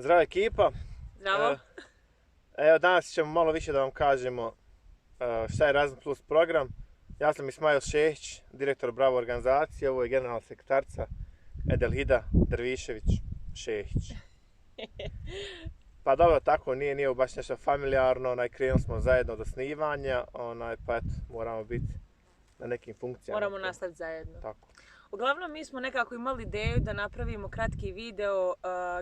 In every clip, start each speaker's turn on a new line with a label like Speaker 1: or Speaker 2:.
Speaker 1: Zdravo ekipa.
Speaker 2: Zdravo.
Speaker 1: Evo danas ćemo malo više da vam kažemo šta je Erasmus Plus program. Ja sam Ismail Šehić, direktor Bravo organizacije, ovo je generalna sekretarca Edelhida Dervišević Šehić. Pa dobro, tako nije baš nešto familijarno, krenuli smo zajedno od osnivanja, pa eto, moramo biti na nekim funkcijama.
Speaker 2: Moramo nastaviti zajedno.
Speaker 1: Tako.
Speaker 2: Uglavnom, mi smo nekako imali ideju da napravimo kratki video,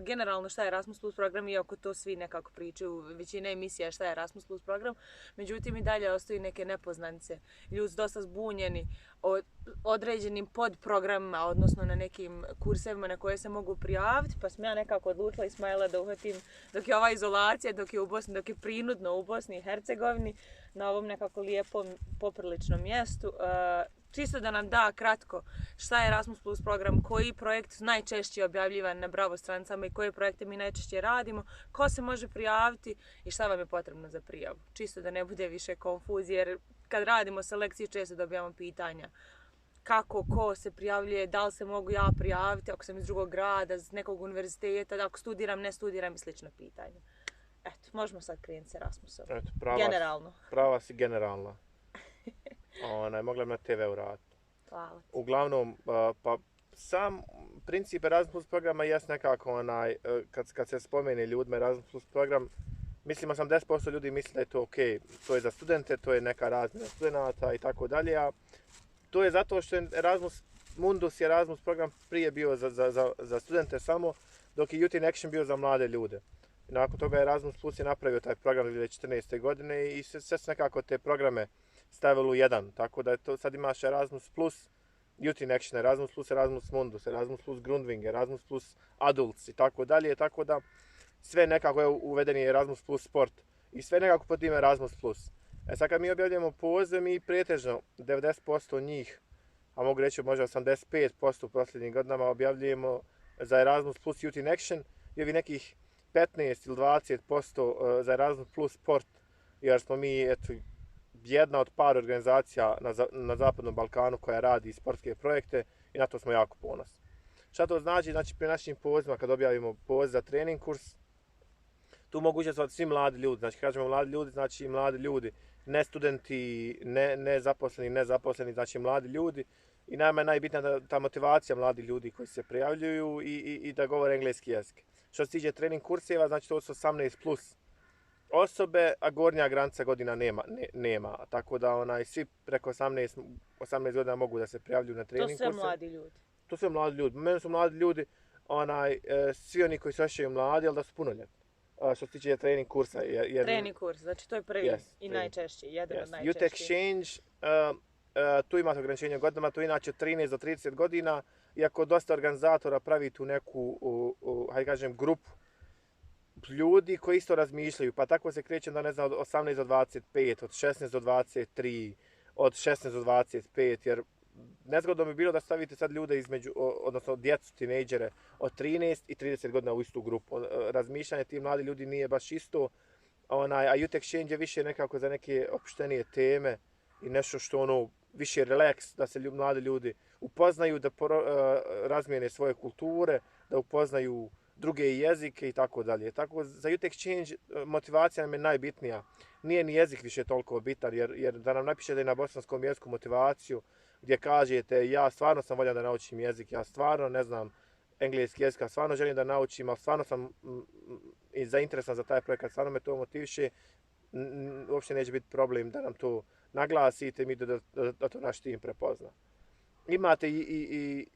Speaker 2: generalno šta je Erasmus Plus program, iako to svi nekako pričaju, većina emisija šta je Erasmus Plus program, međutim i dalje ostaju neke nepoznanice. Ljudi su dosta zbunjeni o određenim podprogramima, odnosno na nekim kursevima na koje se mogu prijaviti, pa sam ja nekako odlučila Ismaila da uhvatim dok je ova izolacija, dok je u Bosni, dok je prinudno u Bosni i Hercegovini, na ovom nekako lijepom, popriličnom mjestu. Čisto da nam da kratko šta je Erasmus Plus program, koji projekt najčešće objavljivan na Bravo stranicama i koje projekte mi najčešće radimo, ko se može prijaviti i šta vam je potrebno za prijavu. Čisto da ne bude više konfuzije, jer kad radimo selekciju često dobijamo pitanja kako, ko se prijavljuje, da li se mogu ja prijaviti ako sam iz drugog grada, iz nekog univerziteta, ako studiram, ne studiram i slična pitanja. Eto, možemo sad krenuti s Erasmusom.
Speaker 1: Eto,
Speaker 2: generalno.
Speaker 1: Prava si generalna. Mogla bi na TV uraditi.
Speaker 2: Hvala.
Speaker 1: Uglavnom, pa sam princip Erasmus programa jest nekako kad se spomene ljudima Erasmus Plus program, mislim 80% ljudi misli da je to ok, to je za studente, to je neka razmjena studenata i tako dalje, a to je zato što je Erasmus Mundus i Erasmus program prije bio za studente samo, dok je Youth in Action bio za mlade ljude. I nakon toga Erasmus Plus je napravio taj program 2014. godine i sve su nekako te programe stavili u jedan, tako da je to, sad imaš Erasmus Plus Youth in Action, Erasmus Plus Erasmus Mundus, Erasmus Plus Grundtvig, Erasmus Plus Adults i tako dalje, tako da sve nekako je uveden je Erasmus Plus Sport i sve nekako pod tim Erasmus Plus. Sad kad mi objavljamo pozive, mi pretežno 90% njih, a mogu reći možda 85% u posljednjim godinama objavljujemo za Erasmus Plus Youth in Action i ovi nekih 15 ili 20% za Erasmus Plus Sport, jer smo mi jedna od par organizacija na Zapadnom Balkanu koja radi sportske projekte i na to smo jako ponosni. Šta to znači? Znači, pri našim pozivima, kad objavimo poziv za trening kurs, tu mogu učestvovati svi mladi ljudi. Znači, kad kažemo mladi ljudi, znači i mladi ljudi, ne studenti, ne zaposleni, znači mladi ljudi. I nama je najbitnija ta motivacija mladih ljudi koji se prijavljuju i da govore engleski jezik. Što se tiče trening kurseva, znači to su 18 plus osobe, a gornja granica godina nema. Tako da svi preko 18 godina mogu da se prijavljuju na trening kurse.
Speaker 2: To su mladi ljudi.
Speaker 1: To su mladi ljudi. Meni su mladi ljudi, svi oni koji se osjećaju mladi, ali da su punoljetni. Što se tiče trening kursa.
Speaker 2: Trening kurs, znači to je prvi i najčešći, jedan od najčešćih.
Speaker 1: Youth Exchange, tu imate ograničenje godinama, to je inače 13 do 30 godina, iako dosta organizatora pravi tu neku, grupu ljudi koji isto razmišljaju, pa tako se kreće da od 18 do 25, od 16 do 23, od 16 do 25, jer nezgodno bi bilo da stavite sad ljude odnosno djecu, tinejdžere, od 13 i 30 godina u istu grupu. Razmišljanje tih mladi ljudi nije baš isto, a Youth Exchange je više nekako za neke opštenije teme i nešto što više relax, da se mladi ljudi upoznaju, da razmijene svoje kulture, da upoznaju druge jezike i tako dalje. Tako za Youth Exchange motivacija nam je najbitnija. Nije ni jezik više toliko bitan, jer da nam napišete na bosanskom jeziku motivaciju gdje kažete ja stvarno sam voljan da naučim jezik, ja stvarno ne znam engleski jezik, ja stvarno želim da naučim, ali stvarno sam i zainteresovan za taj projekat, stvarno me to motiviše, uopće neće biti problem da nam to naglasite i da to naš tim prepozna. Imate i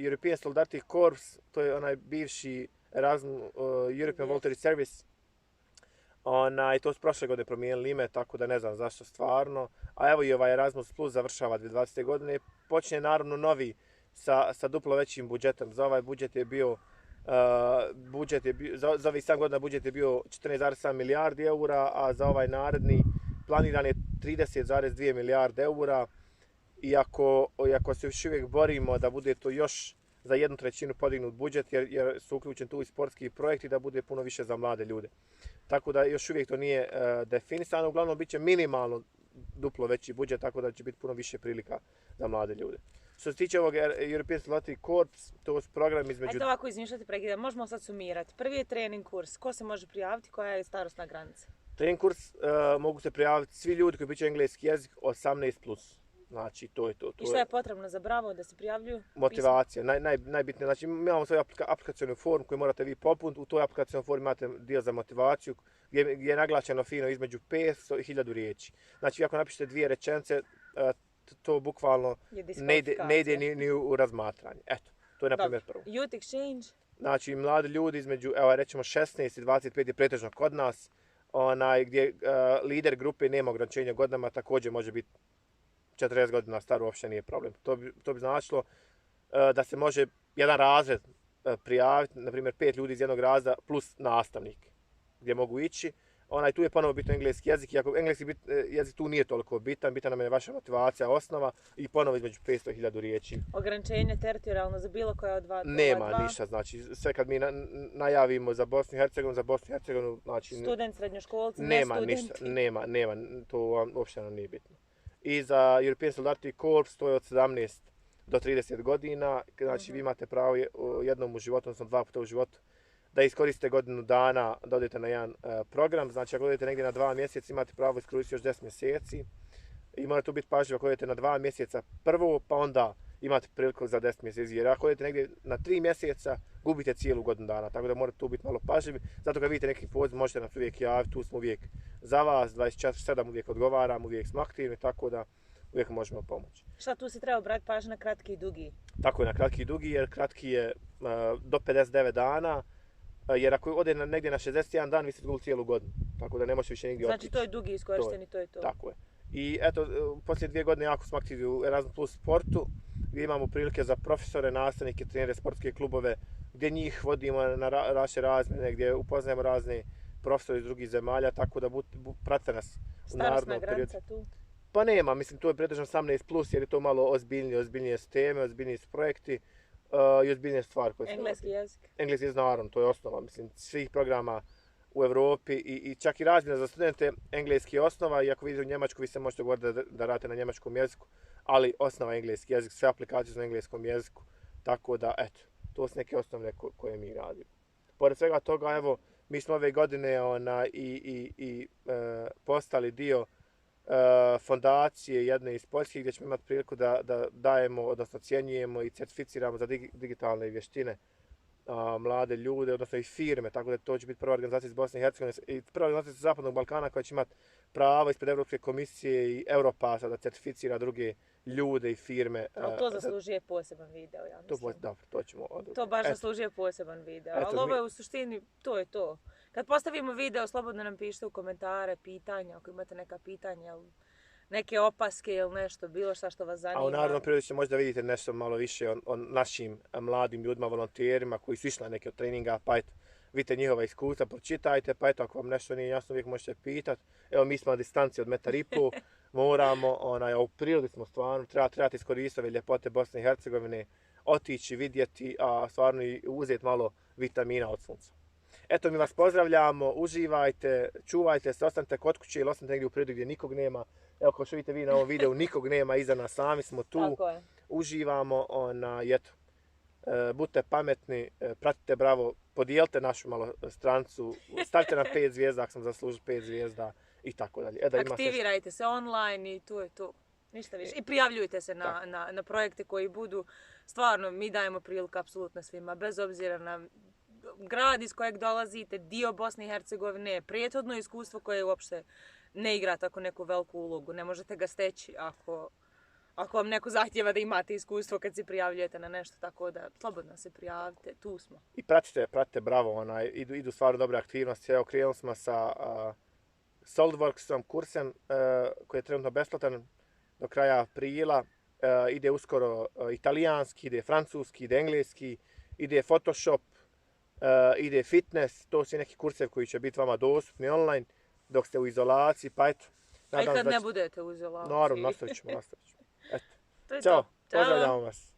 Speaker 1: European Solidarity Corps, to je onaj bivši European Voluntary Service. To su prošle godine promijenili ime, tako da ne znam zašto stvarno. A evo i ovaj Erasmus Plus završava 2020. godine. Počinje naravno novi sa duplo većim budžetom. Za ovaj budžet je bio, za ovih 7 godina budžet je bio 14,7 milijardi eura, a za ovaj naredni planiran je 30,2 milijarde eura. Iako se još uvijek borimo da bude to još za 1/3 podignut budžet, jer su uključeni tu i sportski projekti da bude puno više za mlade ljude. Tako da još uvijek to nije definisano, uglavnom bit će minimalno duplo veći budžet, tako da će biti puno više prilika za mlade ljude. Što se tiče ovog European Lottery Corps, to su programi između...
Speaker 2: Ajde ovako, izvini što ti prekidam, možemo sad sumirati. Prvi je trening kurs, ko se može prijaviti, koja je starosna granica?
Speaker 1: Trening kurs mogu se prijaviti svi ljudi koji pričaju engleski jezik 18+. Znači, to je to.
Speaker 2: I što je potrebno za Bravo da se prijavljuju?
Speaker 1: Motivacija, najbitnije. Znači, mi imamo svoju aplikacijonu formu koju morate vi popuniti. U toj aplikacijnoj formi imate dio za motivaciju gdje je naglačeno fino između 500 i 1000 riječi. Znači, vi ako napišete 2 rečenice, to bukvalno ne ide ni u razmatranje. Eto, to je na primjer prvo.
Speaker 2: Youth exchange?
Speaker 1: Znači, mladi ljudi između, evo rećemo 16 i 25 je pretežno kod nas, gdje lider grupe nema ograničenja godinama, također može biti 40 godina star, uopće nije problem. To bi značilo da se može jedan razred prijaviti, na primjer 5 ljudi iz jednog razreda plus nastavnik gdje mogu ići. Tu je ponovo bitno engleski jezik, iako engleski jezik tu nije toliko bitan, bitan nam je vaša motivacija, osnova i ponovo između 500 i 1000 riječi.
Speaker 2: Ograničenje teritorijalno za bilo koja od dva?
Speaker 1: Nema ništa, znači sve kad mi najavimo za Bosnu i Hercegovinu, znači...
Speaker 2: Student, srednjoškolci,
Speaker 1: nema
Speaker 2: ne
Speaker 1: ništa,
Speaker 2: studenti?
Speaker 1: nema, to vam uopće nije bitno. I za European Solidarity Corps to je od 17 do 30 godina, znači vi imate pravo jednom u životu, odnosno 2 puta u životu, da iskoristite godinu dana da odete na jedan program. Znači ako odete negdje na 2 mjeseca imate pravo iskoristiti još 10 mjeseci i morate tu biti pažljivi ako odete na 2 mjeseca prvo, pa onda imate priliku za 10 mjeseci. Jer ako odete negdje na 3 mjeseca gubite cijelu godinu dana, tako da morate tu biti malo pažljivi. Zato kad vidite neki poziv možete nas uvijek javiti, tu smo uvijek za vas, 24/7 uvijek odgovaram, uvijek smo aktivni, tako da uvijek možemo pomoći.
Speaker 2: Šta tu se treba brati pažnja na kratki i dugi?
Speaker 1: Tako je, na kratki i dugi, jer kratki je do 59 dana, jer ako ode negdje na 61 dan, vi ste izgubili cijelu godinu, tako da ne možete više nigdje otići.
Speaker 2: Znači to je dugi iskorišten i to je to.
Speaker 1: Tako je. I eto, poslije 2 godine jako smo aktivni u Erasmus Plus sportu, gdje imamo prilike za profesore, nastavnike, trenere, sportske klubove, gdje njih vodimo na naše razmjene, gdje upoznajemo razne profesore iz drugih zemalja, tako da pratite nas u narednom periodu.
Speaker 2: Starosna granica tu?
Speaker 1: Pa nema, mislim, tu je pretežno 18+, jer je to malo ozbiljnije su teme, ozbiljniji su projekti i ozbiljnije stvari koje se
Speaker 2: Engleski jezik?
Speaker 1: Engleski jezik, naravno, to je osnova, mislim, svih programa u Europi i čak i razmjena za studente, engleski je osnova, i ako vidite u Njemačku, vi se možete govoriti da radite na njemačkom jeziku, ali osnova je engleski jezik, sve aplikacije su na engleskom jeziku, tako da, eto, to su neke osnovne koje mi radimo. Pored svega toga, evo, mi smo ove godine postali dio fondacije jedne iz Poljske gdje ćemo imati priliku da dajemo, odnosno ocjenjujemo i certificiramo za digitalne vještine mlade ljude, odnosno i firme, tako da to će biti prva organizacija iz Bosne i Hercegovine i prva organizacija iz Zapadnog Balkana koja će imati pravo ispred Europske komisije i Europasa da certificira druge ljude i firme.
Speaker 2: Ali to zaslužuje poseban video, ja mislim.
Speaker 1: Dobro, to ćemo odlučiti.
Speaker 2: To baš zaslužuje poseban video, ali ovo je u suštini, to je to. Kad postavimo video, slobodno nam pišite u komentare, pitanja, ako imate neka pitanja, neke opaske ili nešto, bilo šta što vas zanima.
Speaker 1: A u narednom periodu ćete možda vidite nešto malo više o našim mladim ljudima, volonterima koji su išli na neke od treninga, pa eto, vidite njihova iskustva, pročitajte, pa eto, ako vam nešto nije jasno, uvijek možete pitati. Evo, mi smo na distanci od 1,5 m, moramo, u prirodi smo stvarno, trebate iskoristiti ove ljepote Bosne i Hercegovine, otići, vidjeti, a stvarno i uzeti malo vitamina od sunca. Eto, mi vas pozdravljamo, uživajte, čuvajte se, ostanite kod kuće ili ostanite negdje u prirodi gdje nikog nema. Evo, kao što vidite vi na ovom videu, nikog nema iza nas, sami smo tu, uživamo, eto, budite pametni, pratite Bravo, podijelite našu malo strancu, stavite nam 5 zvijezda ako sam zaslužio 5 zvijezda i tako dalje.
Speaker 2: Aktivirajte se online i to je to. Ništa više. I prijavljujte se na projekte koji budu. Stvarno, mi dajemo priliku apsolutno svima, bez obzira na grad iz kojeg dolazite, dio Bosne i Hercegovine, prethodno iskustvo koje uopšte ne igra tako neku veliku ulogu. Ne možete ga steći ako vam neko zahtjeva da imate iskustvo kad se prijavljujete na nešto, tako da slobodno se prijavite, tu smo.
Speaker 1: I pratite Bravo, idu stvarno dobre aktivnosti. Evo, krenuli smo sa SolidWorksom kursem koji je trenutno besplatan do kraja aprila. Ide uskoro italijanski, ide francuski, ide engleski, ide Photoshop, ide fitness, to su neki kursevi koji će biti vama dostupni online dok ste u izolaciji, pa eto.
Speaker 2: A i kad ne budete u izolaciji.
Speaker 1: Naravno, nastavit ćemo. Eto.
Speaker 2: To je
Speaker 1: Ćao,
Speaker 2: to.
Speaker 1: pozdravljamo vas.